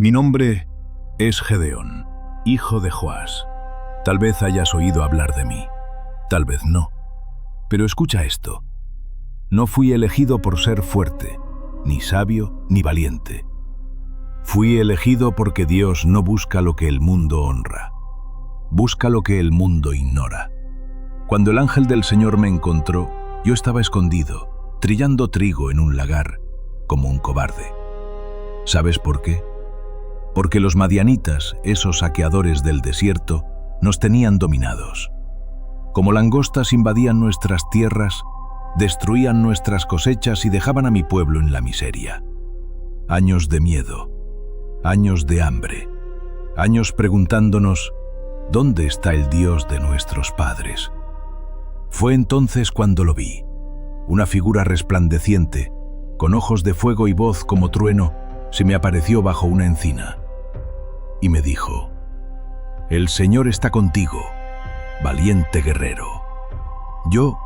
Mi nombre es Gedeón, hijo de Joás. Tal vez hayas oído hablar de mí, tal vez no. Pero escucha esto. No fui elegido por ser fuerte, ni sabio, ni valiente. Fui elegido porque Dios no busca lo que el mundo honra. Busca lo que el mundo ignora. Cuando el ángel del Señor me encontró, yo estaba escondido, trillando trigo en un lagar, como un cobarde. ¿Sabes por qué? Porque los madianitas, esos saqueadores del desierto, nos tenían dominados. Como langostas invadían nuestras tierras, destruían nuestras cosechas y dejaban a mi pueblo en la miseria. Años de miedo, años de hambre, años preguntándonos, ¿dónde está el Dios de nuestros padres? Fue entonces cuando lo vi, una figura resplandeciente, con ojos de fuego y voz como trueno, se me apareció bajo una encina y me dijo: «El Señor está contigo, valiente guerrero». Yo,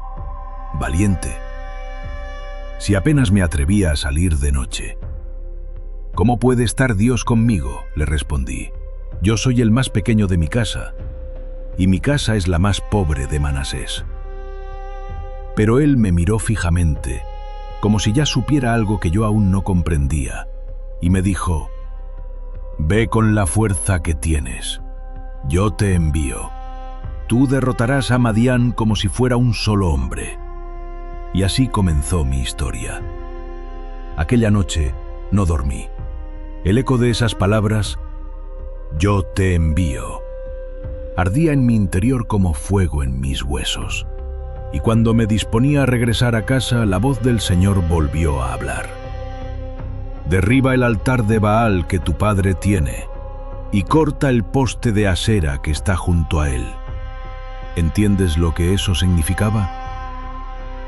valiente, si apenas me atrevía a salir de noche. «¿Cómo puede estar Dios conmigo?», le respondí. «Yo soy el más pequeño de mi casa, y mi casa es la más pobre de Manasés». Pero él me miró fijamente, como si ya supiera algo que yo aún no comprendía, y me dijo: «Ve con la fuerza que tienes. Yo te envío. Tú derrotarás a Madián como si fuera un solo hombre». Y así comenzó mi historia. Aquella noche no dormí. El eco de esas palabras, «Yo te envío», ardía en mi interior como fuego en mis huesos. Y cuando me disponía a regresar a casa, la voz del Señor volvió a hablar. «Derriba el altar de Baal que tu padre tiene, y corta el poste de Asera que está junto a él». ¿Entiendes lo que eso significaba?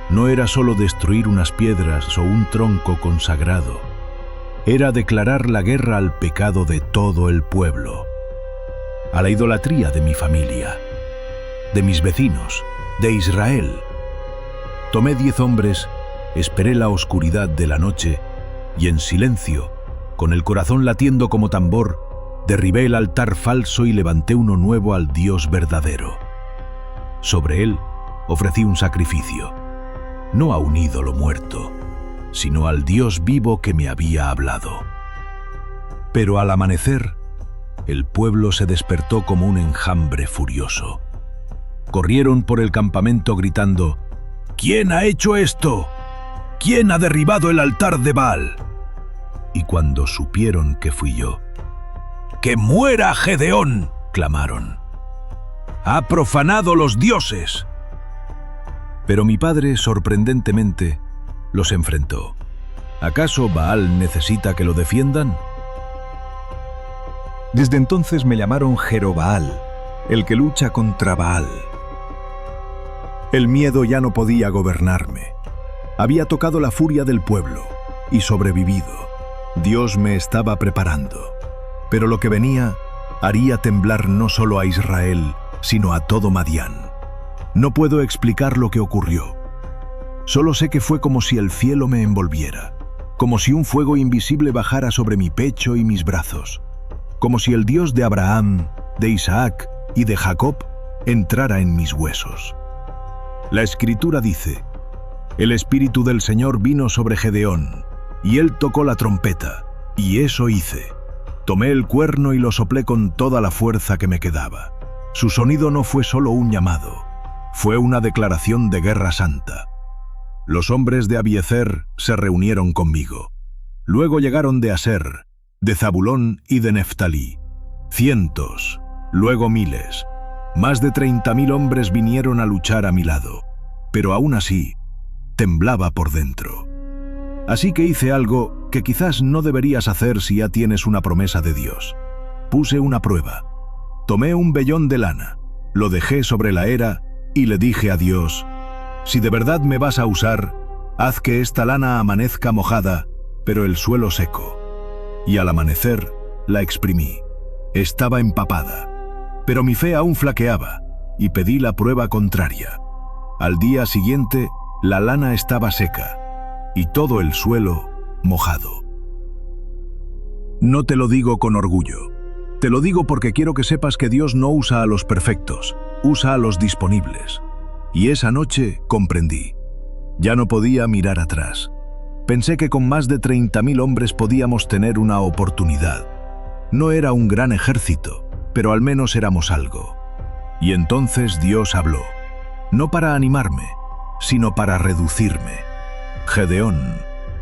No era solo destruir unas piedras o un tronco consagrado. Era declarar la guerra al pecado de todo el pueblo, a la idolatría de mi familia, de mis vecinos, de Israel. Tomé 10 hombres, esperé la oscuridad de la noche y en silencio, con el corazón latiendo como tambor, derribé el altar falso y levanté uno nuevo al Dios verdadero. Sobre él ofrecí un sacrificio, no a un ídolo muerto, sino al Dios vivo que me había hablado. Pero al amanecer, el pueblo se despertó como un enjambre furioso. Corrieron por el campamento gritando: «¿Quién ha hecho esto? ¿Quién ha derribado el altar de Baal?». Y cuando supieron que fui yo: «¡Que muera Gedeón!», clamaron. «¡Ha profanado los dioses!». Pero mi padre, sorprendentemente, los enfrentó. ¿Acaso Baal necesita que lo defiendan? Desde entonces me llamaron Jerobaal, el que lucha contra Baal. El miedo ya no podía gobernarme. Había tocado la furia del pueblo y sobrevivido. Dios me estaba preparando. Pero lo que venía haría temblar no solo a Israel, sino a todo Madián. No puedo explicar lo que ocurrió. Solo sé que fue como si el cielo me envolviera, como si un fuego invisible bajara sobre mi pecho y mis brazos, como si el Dios de Abraham, de Isaac y de Jacob entrara en mis huesos. La Escritura dice: «El Espíritu del Señor vino sobre Gedeón, y él tocó la trompeta, y eso hice. Tomé el cuerno y lo soplé con toda la fuerza que me quedaba». Su sonido no fue solo un llamado, fue una declaración de guerra santa. Los hombres de Abiezer se reunieron conmigo. Luego llegaron de Aser, de Zabulón y de Neftalí. Cientos, luego miles. Más de 30.000 hombres vinieron a luchar a mi lado, pero aún así, temblaba por dentro. Así que hice algo que quizás no deberías hacer si ya tienes una promesa de Dios. Puse una prueba. Tomé un vellón de lana, lo dejé sobre la era y le dije a Dios: «Si de verdad me vas a usar, haz que esta lana amanezca mojada, pero el suelo seco». Y al amanecer, la exprimí. Estaba empapada. Pero mi fe aún flaqueaba, y pedí la prueba contraria. Al día siguiente, la lana estaba seca, y todo el suelo mojado. No te lo digo con orgullo. Te lo digo porque quiero que sepas que Dios no usa a los perfectos, usa a los disponibles. Y esa noche comprendí. Ya no podía mirar atrás. Pensé que con más de 30.000 hombres podíamos tener una oportunidad. No era un gran ejército, pero al menos éramos algo. Y entonces Dios habló, no para animarme, sino para reducirme. Gedeón,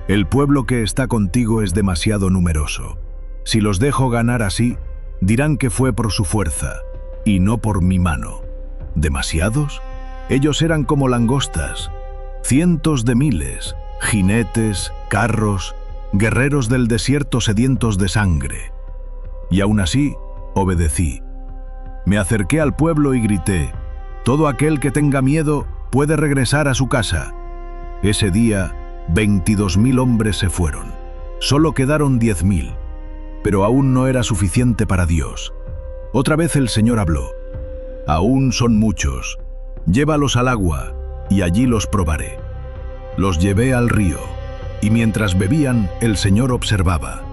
el pueblo que está contigo es demasiado numeroso. Si los dejo ganar así, dirán que fue por su fuerza, y no por mi mano. ¿Demasiados? Ellos eran como langostas, cientos de miles, jinetes, carros, guerreros del desierto sedientos de sangre. Y aún así, obedecí. Me acerqué al pueblo y grité, todo aquel que tenga miedo puede regresar a su casa. Ese día, 22.000 hombres se fueron. Solo quedaron 10.000. Pero aún no era suficiente para Dios. Otra vez el Señor habló. Aún son muchos. Llévalos al agua, y allí los probaré. Los llevé al río, y mientras bebían, el Señor observaba,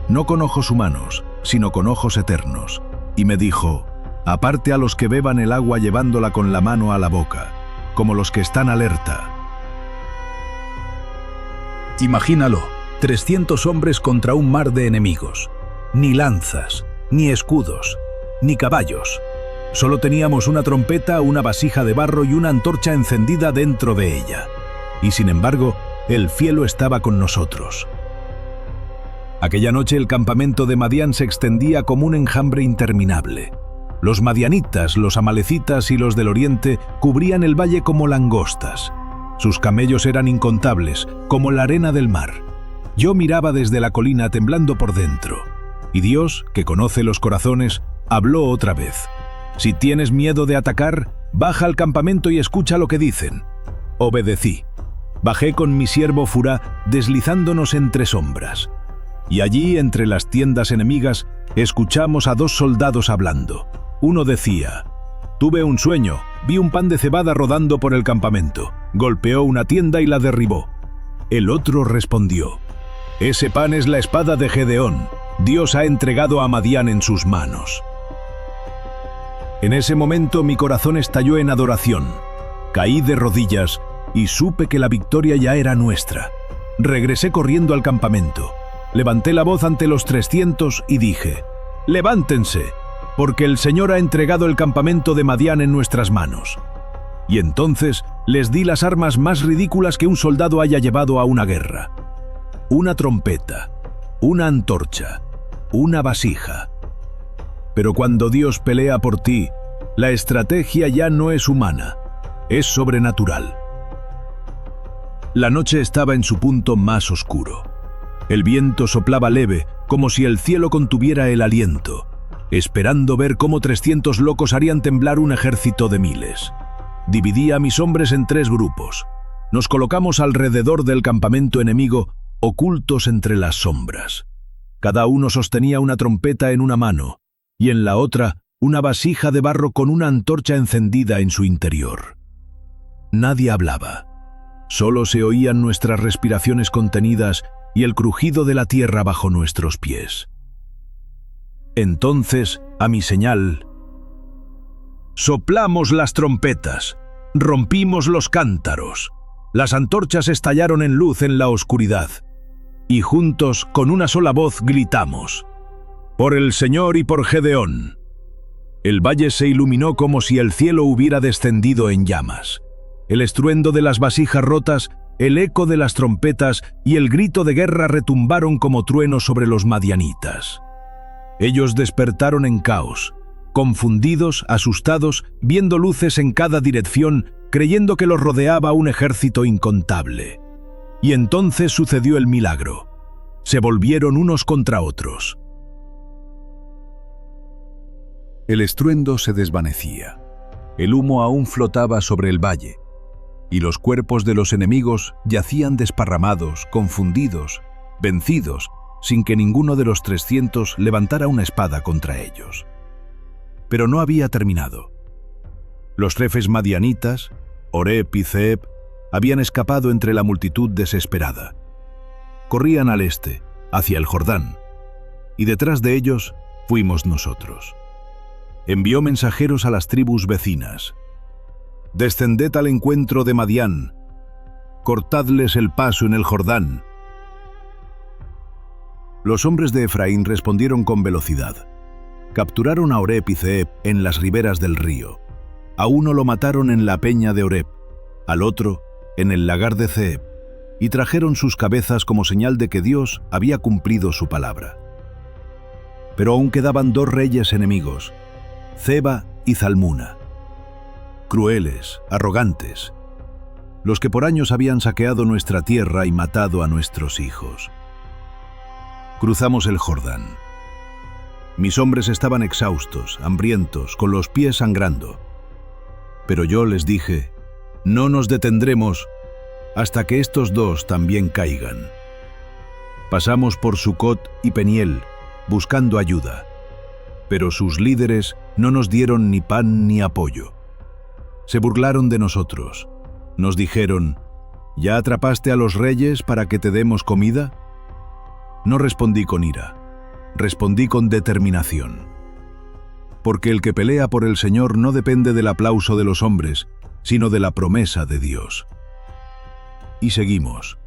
no con ojos humanos, sino con ojos eternos, y me dijo, aparte a los que beban el agua llevándola con la mano a la boca, como los que están alerta. Imagínalo, 300 hombres contra un mar de enemigos. Ni lanzas, ni escudos, ni caballos. Solo teníamos una trompeta, una vasija de barro y una antorcha encendida dentro de ella. Y sin embargo, el cielo estaba con nosotros. Aquella noche el campamento de Madián se extendía como un enjambre interminable. Los madianitas, los amalecitas y los del oriente cubrían el valle como langostas. Sus camellos eran incontables, como la arena del mar. Yo miraba desde la colina temblando por dentro. Y Dios, que conoce los corazones, habló otra vez. Si tienes miedo de atacar, baja al campamento y escucha lo que dicen. Obedecí. Bajé con mi siervo Furá, deslizándonos entre sombras. Y allí, entre las tiendas enemigas, escuchamos a 2 soldados hablando. Uno decía, tuve un sueño, vi un pan de cebada rodando por el campamento. Golpeó una tienda y la derribó. El otro respondió, ese pan es la espada de Gedeón. Dios ha entregado a Madián en sus manos. En ese momento mi corazón estalló en adoración. Caí de rodillas y supe que la victoria ya era nuestra. Regresé corriendo al campamento. Levanté la voz ante los 300 y dije, levántense, porque el Señor ha entregado el campamento de Madián en nuestras manos. Y entonces les di las armas más ridículas que un soldado haya llevado a una guerra. Una trompeta, una antorcha, una vasija. Pero cuando Dios pelea por ti, la estrategia ya no es humana, es sobrenatural. La noche estaba en su punto más oscuro. El viento soplaba leve, como si el cielo contuviera el aliento, esperando ver cómo 300 locos harían temblar un ejército de miles. Dividí a mis hombres en 3 grupos. Nos colocamos alrededor del campamento enemigo, ocultos entre las sombras. Cada uno sostenía una trompeta en una mano, y en la otra una vasija de barro con una antorcha encendida en su interior. Nadie hablaba. Solo se oían nuestras respiraciones contenidas y el crujido de la tierra bajo nuestros pies. Entonces, a mi señal, soplamos las trompetas, rompimos los cántaros, las antorchas estallaron en luz en la oscuridad, y juntos, con una sola voz, gritamos, «Por el Señor y por Gedeón». El valle se iluminó como si el cielo hubiera descendido en llamas. El estruendo de las vasijas rotas, el eco de las trompetas y el grito de guerra retumbaron como truenos sobre los madianitas. Ellos despertaron en caos, confundidos, asustados, viendo luces en cada dirección, creyendo que los rodeaba un ejército incontable. Y entonces sucedió el milagro. Se volvieron unos contra otros. El estruendo se desvanecía. El humo aún flotaba sobre el valle, y los cuerpos de los enemigos yacían desparramados, confundidos, vencidos, sin que ninguno de los 300 levantara una espada contra ellos. Pero no había terminado. Los jefes madianitas, Oreb y Zeeb, habían escapado entre la multitud desesperada. Corrían al este, hacia el Jordán. y detrás de ellos fuimos nosotros. Envió mensajeros a las tribus vecinas. «Descended al encuentro de Madián, cortadles el paso en el Jordán». Los hombres de Efraín respondieron con velocidad. Capturaron a Oreb y Zeeb en las riberas del río. A uno lo mataron en la peña de Oreb, al otro en el lagar de Zeeb, y trajeron sus cabezas como señal de que Dios había cumplido su palabra. Pero aún quedaban dos reyes enemigos, Zeba y Zalmuna, crueles, arrogantes, los que por años habían saqueado nuestra tierra y matado a nuestros hijos. Cruzamos el Jordán. Mis hombres estaban exhaustos, hambrientos, con los pies sangrando. Pero yo les dije, no nos detendremos hasta que estos dos también caigan. Pasamos por Sucot y Peniel, buscando ayuda, pero sus líderes no nos dieron ni pan ni apoyo. Se burlaron de nosotros. Nos dijeron, ¿ya atrapaste a los reyes para que te demos comida? No respondí con ira, respondí con determinación. Porque el que pelea por el Señor no depende del aplauso de los hombres, sino de la promesa de Dios. Y seguimos,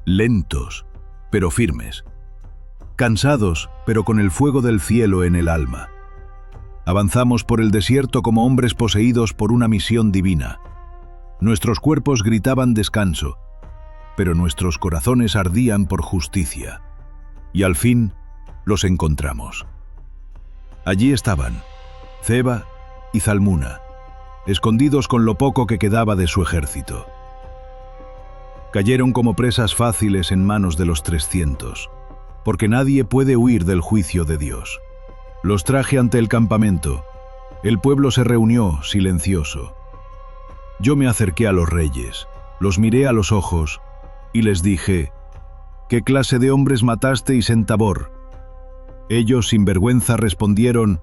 lentos, pero firmes, cansados, pero con el fuego del cielo en el alma. Avanzamos por el desierto como hombres poseídos por una misión divina. Nuestros cuerpos gritaban descanso, pero nuestros corazones ardían por justicia. Y al fin los encontramos. Allí estaban, Zeba y Zalmuna, escondidos con lo poco que quedaba de su ejército. Cayeron como presas fáciles en manos de los 300, porque nadie puede huir del juicio de Dios. Los traje ante el campamento. El pueblo se reunió silencioso. Yo me acerqué a los reyes, los miré a los ojos y les dije, ¿qué clase de hombres matasteis en Tabor? Ellos sin vergüenza respondieron,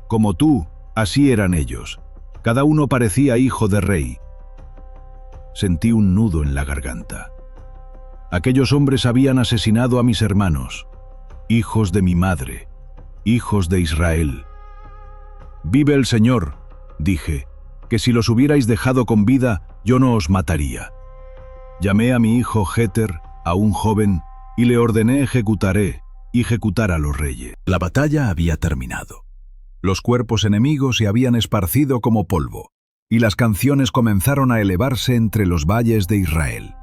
como tú, así eran ellos. Cada uno parecía hijo de rey. Sentí un nudo en la garganta. Aquellos hombres habían asesinado a mis hermanos, hijos de mi madre, hijos de Israel. «Vive el Señor», dije, «que si los hubierais dejado con vida, yo no os mataría». Llamé a mi hijo Jeter, a un joven, y le ordené ejecutar a los reyes. La batalla había terminado. Los cuerpos enemigos se habían esparcido como polvo, y las canciones comenzaron a elevarse entre los valles de Israel.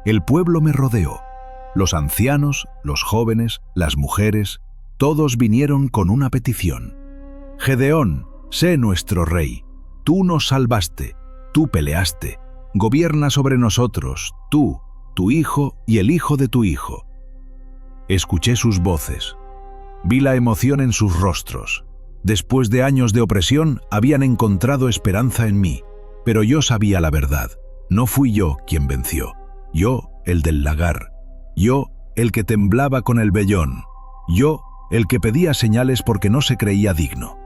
El pueblo me rodeó. Los ancianos, los jóvenes, las mujeres, todos vinieron con una petición. «Gedeón, sé nuestro rey. Tú nos salvaste, tú peleaste. Gobierna sobre nosotros, tú, tu hijo y el hijo de tu hijo». Escuché sus voces. Vi la emoción en sus rostros. Después de años de opresión, habían encontrado esperanza en mí. Pero yo sabía la verdad. No fui yo quien venció. Yo, el del lagar. Yo, el que temblaba con el vellón. Yo, el que pedía señales porque no se creía digno.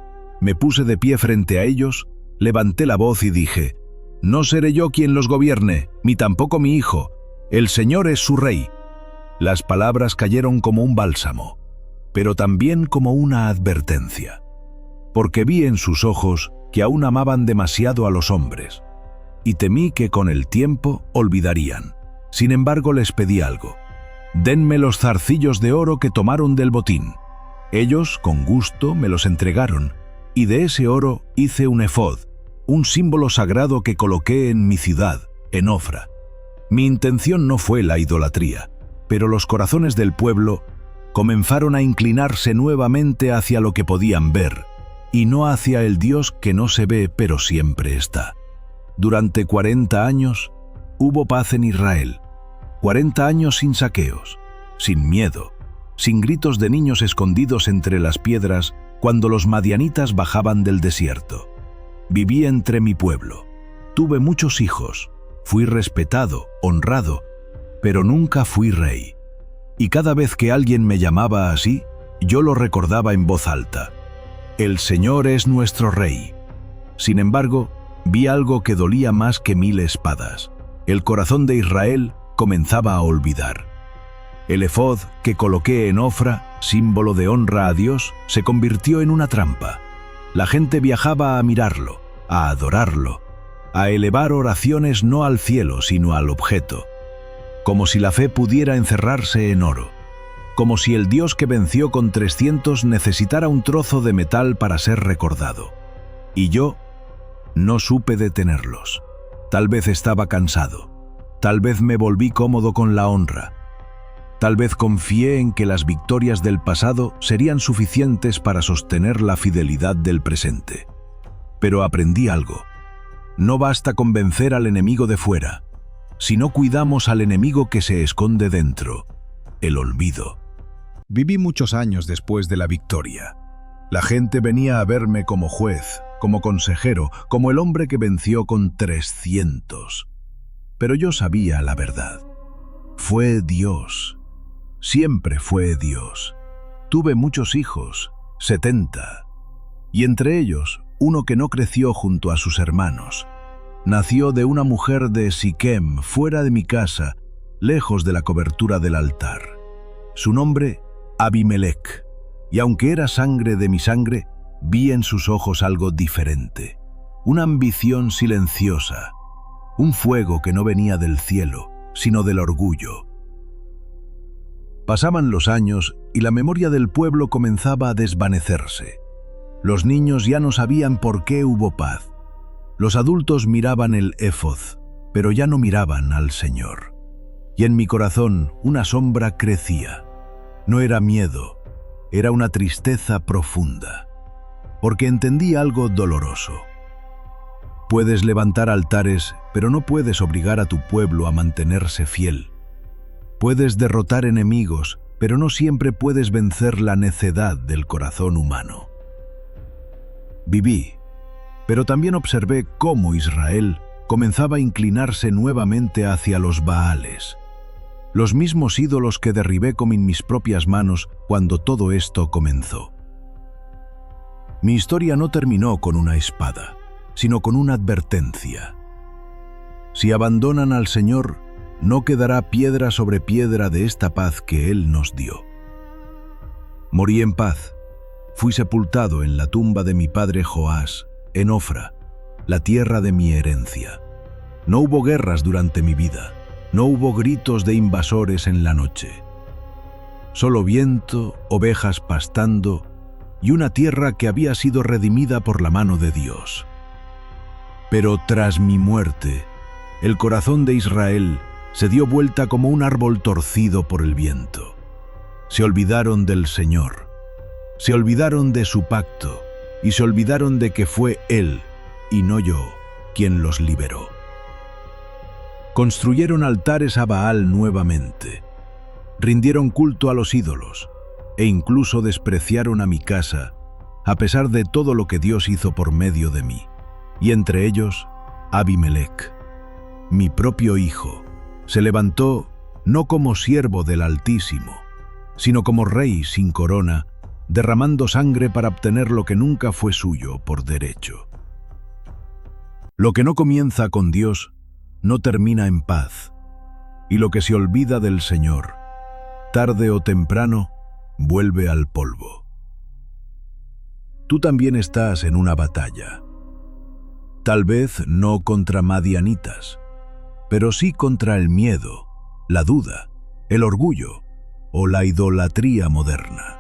Me puse de pie frente a ellos, levanté la voz y dije, «No seré yo quien los gobierne, ni tampoco mi hijo. El Señor es su rey». Las palabras cayeron como un bálsamo, pero también como una advertencia. Porque vi en sus ojos que aún amaban demasiado a los hombres, y temí que con el tiempo olvidarían. Sin embargo, les pedí algo. «Denme los zarcillos de oro que tomaron del botín». Ellos, con gusto, me los entregaron, y de ese oro hice un efod, un símbolo sagrado que coloqué en mi ciudad, en Ofra. Mi intención no fue la idolatría, pero los corazones del pueblo comenzaron a inclinarse nuevamente hacia lo que podían ver, y no hacia el Dios que no se ve pero siempre está. Durante 40 años hubo paz en Israel, 40 años sin saqueos, sin miedo, sin gritos de niños escondidos entre las piedras cuando los madianitas bajaban del desierto. Viví entre mi pueblo, tuve muchos hijos, fui respetado, honrado, pero nunca fui rey. Y cada vez que alguien me llamaba así, yo lo recordaba en voz alta. El Señor es nuestro rey. Sin embargo, vi algo que dolía más que 1000 espadas. El corazón de Israel comenzaba a olvidar. El efod que coloqué en Ofra, símbolo de honra a Dios, se convirtió en una trampa. La gente viajaba a mirarlo, a adorarlo, a elevar oraciones no al cielo, sino al objeto, como si la fe pudiera encerrarse en oro, como si el Dios que venció con 300 necesitara un trozo de metal para ser recordado. Y yo no supe detenerlos. Tal vez estaba cansado, tal vez me volví cómodo con la honra, tal vez confié en que las victorias del pasado serían suficientes para sostener la fidelidad del presente. Pero aprendí algo. No basta con vencer al enemigo de fuera, si no cuidamos al enemigo que se esconde dentro, el olvido. Viví muchos años después de la victoria. La gente venía a verme como juez, como consejero, como el hombre que venció con 300. Pero yo sabía la verdad. Fue Dios. Siempre fue Dios. Tuve muchos hijos, 70, y entre ellos uno que no creció junto a sus hermanos. Nació de una mujer de Siquem, fuera de mi casa, lejos de la cobertura del altar. Su nombre, Abimelech, y aunque era sangre de mi sangre, vi en sus ojos algo diferente, una ambición silenciosa, un fuego que no venía del cielo, sino del orgullo. Pasaban los años y la memoria del pueblo comenzaba a desvanecerse. Los niños ya no sabían por qué hubo paz. Los adultos miraban el éfod, pero ya no miraban al Señor. Y en mi corazón una sombra crecía. No era miedo, era una tristeza profunda, porque entendí algo doloroso. Puedes levantar altares, pero no puedes obligar a tu pueblo a mantenerse fiel. Puedes derrotar enemigos, pero no siempre puedes vencer la necedad del corazón humano. Viví, pero también observé cómo Israel comenzaba a inclinarse nuevamente hacia los Baales, los mismos ídolos que derribé con mis propias manos cuando todo esto comenzó. Mi historia no terminó con una espada, sino con una advertencia. Si abandonan al Señor, no quedará piedra sobre piedra de esta paz que Él nos dio. Morí en paz. Fui sepultado en la tumba de mi padre Joás, en Ofra, la tierra de mi herencia. No hubo guerras durante mi vida, no hubo gritos de invasores en la noche. Solo viento, ovejas pastando y una tierra que había sido redimida por la mano de Dios. Pero tras mi muerte, el corazón de Israel se dio vuelta como un árbol torcido por el viento. Se olvidaron del Señor. Se olvidaron de su pacto y se olvidaron de que fue Él, y no yo, quien los liberó. Construyeron altares a Baal nuevamente, rindieron culto a los ídolos e incluso despreciaron a mi casa, a pesar de todo lo que Dios hizo por medio de mí, y entre ellos, Abimelech, mi propio hijo, se levantó no como siervo del Altísimo, sino como rey sin corona, derramando sangre para obtener lo que nunca fue suyo por derecho. Lo que no comienza con Dios no termina en paz, y lo que se olvida del Señor, tarde o temprano, vuelve al polvo. Tú también estás en una batalla. Tal vez no contra madianitas, pero sí contra el miedo, la duda, el orgullo o la idolatría moderna.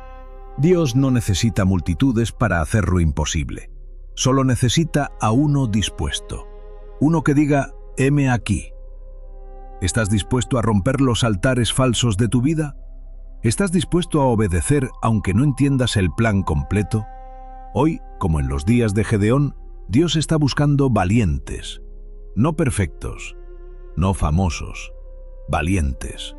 Dios no necesita multitudes para hacer lo imposible. Solo necesita a uno dispuesto. Uno que diga, heme aquí. ¿Estás dispuesto a romper los altares falsos de tu vida? ¿Estás dispuesto a obedecer aunque no entiendas el plan completo? Hoy, como en los días de Gedeón, Dios está buscando valientes, no perfectos, no famosos, valientes.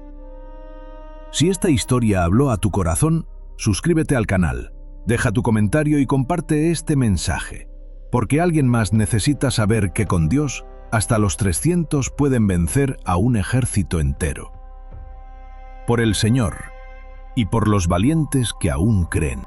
Si esta historia habló a tu corazón, suscríbete al canal, deja tu comentario y comparte este mensaje, porque alguien más necesita saber que con Dios hasta los 300 pueden vencer a un ejército entero. Por el Señor y por los valientes que aún creen.